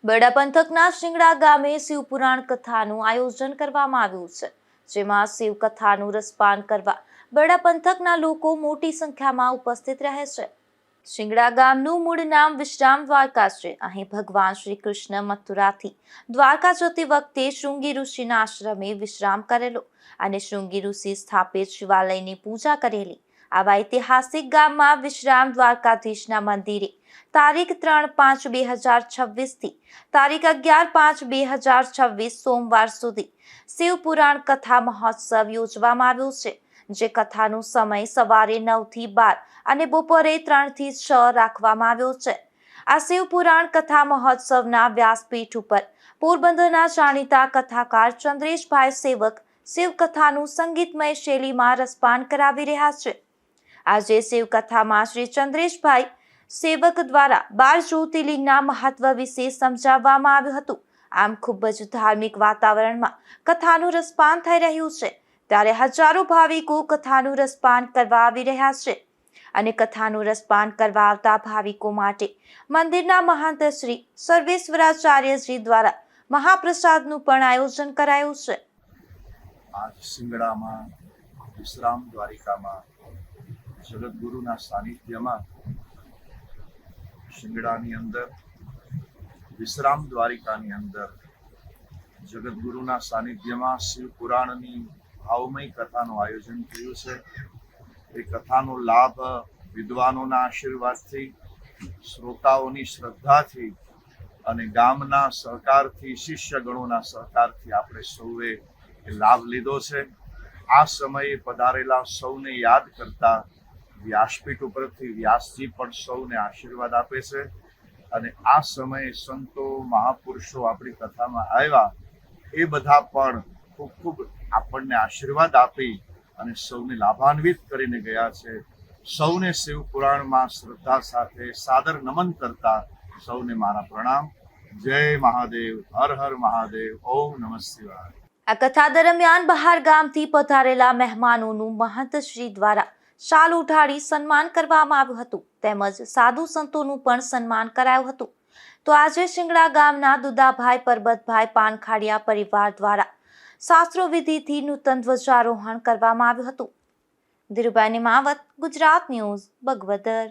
બરડા પંથકના શિંગડા ગામે શિવપુરાણ કથાનું આયોજન કરવામાં આવ્યું છે, જેમાં શિવ કથાનું રસપાન કરવા બરડા પંથકના લોકો મોટી સંખ્યામાં ઉપસ્થિત રહે છે. શિંગડા ગામનું મૂળ નામ વિશ્રામ દ્વારકા છે. અહીં ભગવાન શ્રી કૃષ્ણ મથુરાથી દ્વારકા જતી વખતે શૃંગી ઋષિના આશ્રમે વિશ્રામ કરેલો અને શૃંગી ઋષિ સ્થાપિત શિવાલયની પૂજા કરેલી. આવા ઐતિહાસિક ગામમાં વિશ્રામ દ્વારકાધીશના મંદિરે તારીખ 3-5-2026 થી તારીખ 11-5-2026 સોમવાર સુધી શિવ પુરાણ કથા મહોત્સવ યોજવામાં આવ્યો છે, જે કથાનો સમય સવારે 9 થી 12 અને બપોરે 3 થી 6 રાખવામાં આવ્યો છે. આ શિવ પુરાણ કથા મહોત્સવના વ્યાસપીઠ ઉપર પોરબંદરના જાણીતા કથાકાર ચંદ્રેશભાઈ સેવક શિવ કથાનું સંગીતમય શૈલીમાં રસપાન કરાવી રહ્યા છે. આજે શિવ કથામાં શ્રી ચંદ્રેશભાઈ સેવક દ્વારા 12 જ્યોતિર્લિંગના મહત્વ વિશે સમજાવવામાં આવ્યું હતું. આમ ખૂબ જ ધાર્મિક વાતાવરણમાં કથાનું રસપાન થઈ રહ્યું છે, ત્યારે હજારો ભાવિકો કથાનું રસપાન કરવા આવી રહ્યા છે અને કથાનું રસપાન કરવા આવતા ભાવિકો માટે મંદિરના મહંત શ્રી સર્વેશ્વરાચાર્યજી દ્વારા મહાપ્રસાદનું પણ આયોજન કરાયું છે. આજ શિંગડામાં વિશ્રામ દ્વારિકામાં જગતગુરુના સાનિધ્યમાં શિંગડાની અંદર વિશ્રામ દ્વારિકાની અંદર જગતગુરુના સાનિધ્યમાં શિવ પુરાણની ભાવમય કથાનું આયોજન થયું છે. એ કથાનો લાભ વિદ્વાનોના આશીર્વાદથી, શ્રોતાઓની શ્રદ્ધાથી અને ગામના સહકારથી, શિષ્યગણોના સહકારથી આપણે સૌએ લાભ લીધો છે. આ સમયે પધારેલા સૌને યાદ કરતા વ્યાસપીઠ ઉપરથી વ્યાસજી પણ સૌને આશીર્વાદ આપે છે અને આ સમયે સંતો મહાપુરુષો આપણી કથામાં આવ્યા, એ બધા પણ ખૂબ ખૂબ આપણને આશીર્વાદ આપી અને સૌને લાભાન્વિત કરીને ગયા છે. સૌને શિવ પુરાણમાં શ્રદ્ધા સાથે સાદર નમન કરતા સૌને મારા પ્રણામ. જય મહાદેવ, હર હર મહાદેવ, ઓમ નમઃ શિવાય. આ કથા દરમિયાન બહાર ગામથી પધારેલા મહેમાનોનું મહંત શ્રી દ્વારા શાલ ઉઠાડી સન્માન કરવામાં આવ્યું હતું, તેમજ સાધુ સંતોનું પણ સન્માન કરાયું હતું. તો આજે શિંગડા ગામના દુદાભાઈ પરબતભાઈ પાનખાડિયા પરિવાર દ્વારા શાસ્ત્રોવિધિથી નૂતન ધ્વજારોહણ કરવામાં આવ્યું હતું. ધીરુભાઈ માવત, ગુજરાત ન્યૂઝ, બગવદર.